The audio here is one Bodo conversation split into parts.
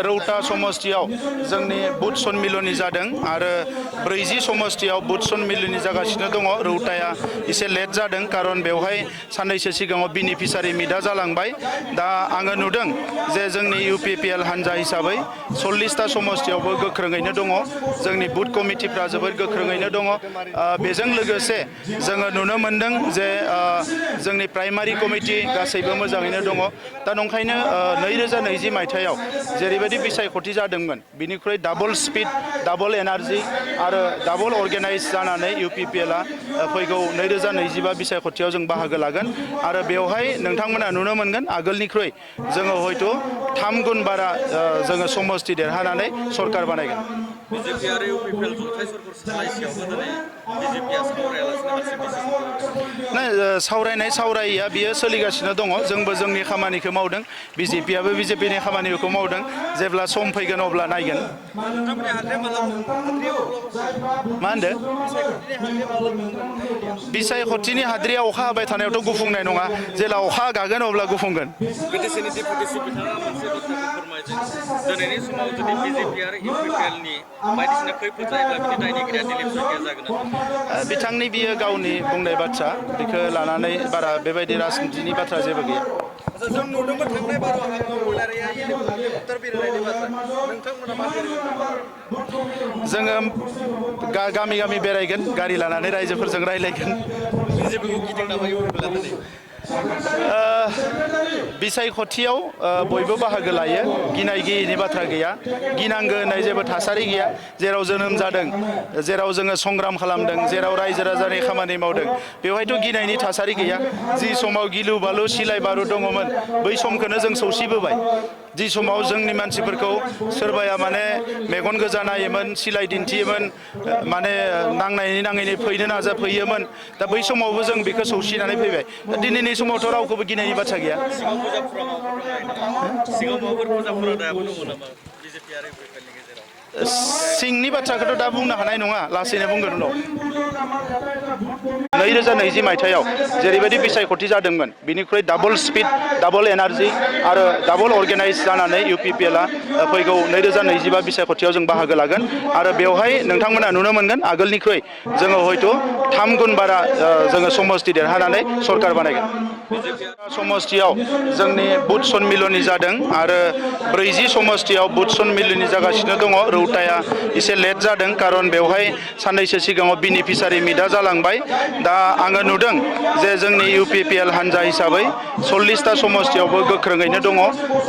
रौता समष्टियाव जोंनि बुथ सन्मिलनि जादों आरो 40 समष्टियाव बुथ सन्मिलनि जागासिनो दङ। रौताया एसे लेट जादों कारन बेवहाय साननैसो सिगाङाव बेनिफिसारि मिटआ जालांबाय। दा आङो नुदों जे जोंनि UPPL हान्जा हिसाबै 40टा समष्टियावबो गोख्रोङैनो दङ। जोंनि बुथ कमिटिफ्रा जोबोद गोख्रोङैनो दङ। बेजों लोगोसे जोङो नुनो मोन्दों जे जोंनि प्राइमारि कमिटि गासैबो मोजाङैनो दङ। दा नंखायनो 2020 मायथाइयाव जेरैबायदि बिसायख'थि जादोंमोन बिनिख्रुइ डाबल स्पिड, डाबल एनार्जि आरो डाबल अर्गेनाइज जानानै UPPLआ फैगौ 2025 बिसायख'थियाव जों बाहागो लागोन आरो बेवहाय नोंथांमोना नुनो मोनगोन आगोलनिख्रुइ जोङो हयथ' 3 गुन बारा जोङो समष्टि देरहानानै सरकार बानायगोन। BJP आरो UPPL जथाय सरकार सालायसेयावबो दिनै BJPआ सावरायालासिनो हारसिं डिसिसन सावरायनाया बियो सोलिगासिनो दङ। जोंबो जोंनि खामानिखौ मावदों, BJPआबो BJPनि खामानिखौ मावदों। जेब्ला सम फैगोन अब्ला नायगोन। मा होनदो? बिसायख'थिनि हाद्रिया अखा हाबाय थानायावथ' गुफुंनाय नङा, जेला अखा गागोन अब्ला गुफुंगोन। बिटिसिनि डेपुटि चिफ बिथाङा मोनसे बाथ्राखौ फोरमायदों, दिनैनि समाव जुदि BJP आरो UPPLनि बायदिसिना खैफोद जायोब्ला बिनि दायनिगिरिया दिलीप शइकिया जागोन होननानै। बिथांनि बियो गावनि बुंनाय बाथ्रा, बेखौ लानानै बारा बेबायदि राजनितिनि बाथ्रा जेबो गैया। जों नुदोंमोन थांनाय बाराव हाग्रा महिलारिया हेलिकप्टार बिरहोनायनि बाथ्रा, नोंथांमोना मा जोङो गामि गामि बेरायगोन, गारि लानानै रायजोफोरजों रायज्लायगोन। BJPखौ गिदों नामा UPPLआ दिनै? बिसायख'थियाव बयबो बाहागो लायो, गिनाय गैयैनि बाथ्रा गैया, गिनांगौ होननाय जेबो थासारि गैया। जेराव जोनोम जादों, जेराव जोङो संग्राम खालामदों, जेराव रायजो राजानि खामानि मावदों, बेवहायथ' गिनायनि थासारि गैया। जि समाव गिलु बालु सिलाय बारु दङमोन बै समखौनो जों सौसिबोबाय। जि समाव जोंनि मानसिफोरखौ सोरबाया माने मेगन गोजा नायोमोन, सिलाय दिन्थियोमोन, माने नांनायनि नाङैनि फैनो नाजाफैयोमोन, दा बै समावबो जों बेखौ सौसिनानै फैबाय। दा दिनैनि समावथ' रावखौबो गिनायनि बाथ्रा गैया। सिङाव माबाफोर फुजाफोरा दाबो दङ नामा BJP आरो UPPLनि गेजेराव? सिंनि बाथ्राखौथ' दा बुंनो हानाय नङा, लासैनो बुंगोन उनाव। 2020 मायथाइयाव जेरैबायदि बिसायख'थि जादोंमोन बिनिख्रुइ डाबल स्पिड, डाबल एनार्जि आरो डाबल अर्गेनाइज जानानै UPPLआ फैगौ 2025 बिसायख'थियाव जों बाहागो लागोन आरो बेवहाय नोंथांमोना नुनो मोनगोन आगोलनिख्रुइ जोङो हयथ' 3 गुन बारा जोङो समष्टि देरहानानै सरकार बानायगोन। समष्टियाव जोंनि बुथ सन्मिलनि जादों आरो 40 समष्टियाव बुथ सन्मिलनि जागासिनो दङ। रौताया एसे लेट जादों कारन बेवहाय साननैसो सिगाङाव बेनिफिसारि मिटआ जालांबाय। दा आङो नुदों जे जोंनि UPPL हान्जा हिसाबै 40टा समष्टियावबो गोख्रोङैनो दङ।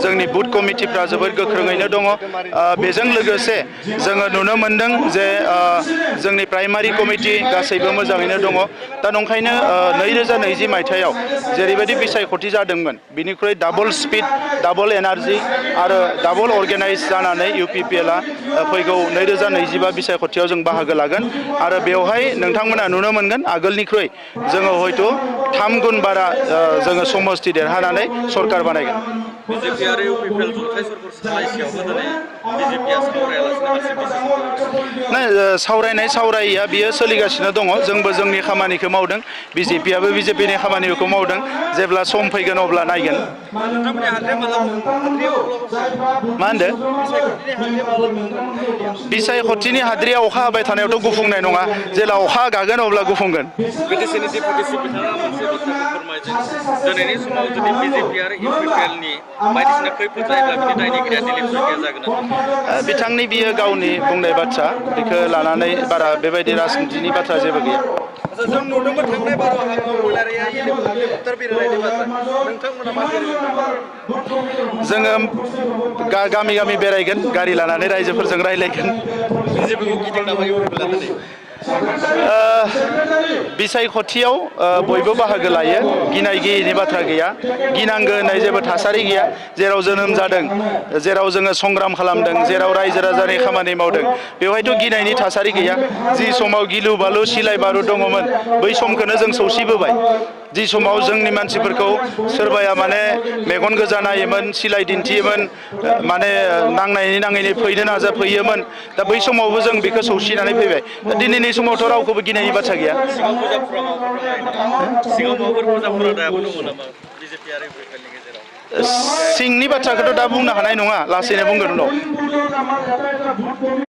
जोंनि बुथ कमिटिफ्रा जोबोद गोख्रोङैनो दङ। बेजों लोगोसे जोङो नुनो मोन्दों जे जोंनि प्राइमारि कमिटि गासैबो मोजाङैनो दङ। दा नंखायनो 2020 मायथाइयाव जेरैबायदि बिसायख'थि जादोंमोन बिनिख्रुइ डाबल स्पिड, डाबल एनार्जि आरो डाबल अर्गेनाइज जानानै UPPLआ फैगौ 2025 बिसायख'थियाव जों बाहागो लागोन आरो बेवहाय नोंथांमोना नुनो मोनगोन आगोलनिख्रुइ जोङो हयथ' 3 गुन बारा जोङो समष्टि देरहानानै सरकार बानायगोन। BJP आरो UPPL जथाय सरकार सालायसेयावबो दिनै BJPआ सावरायालासिनो हारसिं डिसिसन सावरायनाया बियो सोलिगासिनो दङ। जोंबो जोंनि खामानिखौ मावदों, BJPआबो BJPनि खामानिखौ मावदों। जेब्ला सम फैगोन अब्ला नायगोन। मा होनदो? बिसायख'थिनि हाद्रिया अखा हाबाय थानायावथ' गुफुंनाय नङा, जेला अखा गागोन अब्ला गुफुंगोन। बिटिसिनि डेपुटि चिफ बिथाङा मोनसे बाथ्राखौ फोरमायदों, दिनैनि समाव जुदि BJP आरो UPPLनि बायदिसिना खैफोद जायोब्ला बिनि दायनिगिरिया दिलीप शइकिया जागोन होननानै। बिथांनि बियो गावनि बुंनाय बाथ्रा, बेखौ लानानै बारा बेबायदि राजनितिनि बाथ्रा जेबो गैया। जों नुदोंमोन थांनाय बाराव हाग्रा महिलारिया हेलिकप्टार बिरहोनायनि बाथ्रा, नोंथांमोना मा जोङो गामि गामि बेरायगोन, गारि लानानै रायजोफोरजों रायज्लायगोन। BJPखौ गिदों नामा UPPLआ दिनै? बिसायख'थियाव बयबो बाहागो लायो, गिनाय गैयैनि बाथ्रा गैया, गिनांगौ होननाय जेबो थासारि गैया। जेराव जोनोम जादों, जेराव जोङो संग्राम खालामदों, जेराव रायजो राजानि खामानि मावदों, बेवहायथ' गिनायनि थासारि गैया। जि समाव गिलु बालु सिलाय बारु दङमोन बै समखौनो जों सौसिबोबाय। जि समाव जोंनि मानसिफोरखौ सोरबाया माने मेगन गोजा नायोमोन, सिलाय दिन्थियोमोन, माने नांनायनि नाङैनि फैनो नाजाफैयोमोन, दा बै समावबो जों बेखौ सौसिनानै फैबाय। दा दिनैनि समावथ' रावखौबो गिनायनि बाथ्रा गैया। सिङाव माबाफोर फुजाफोरा दाबो दङ नामा BJP आरो UPPLनि गेजेराव? सिंनि बाथ्राखौथ' दा बुंनो हानाय नङा लासैनो बुंगोन उनाव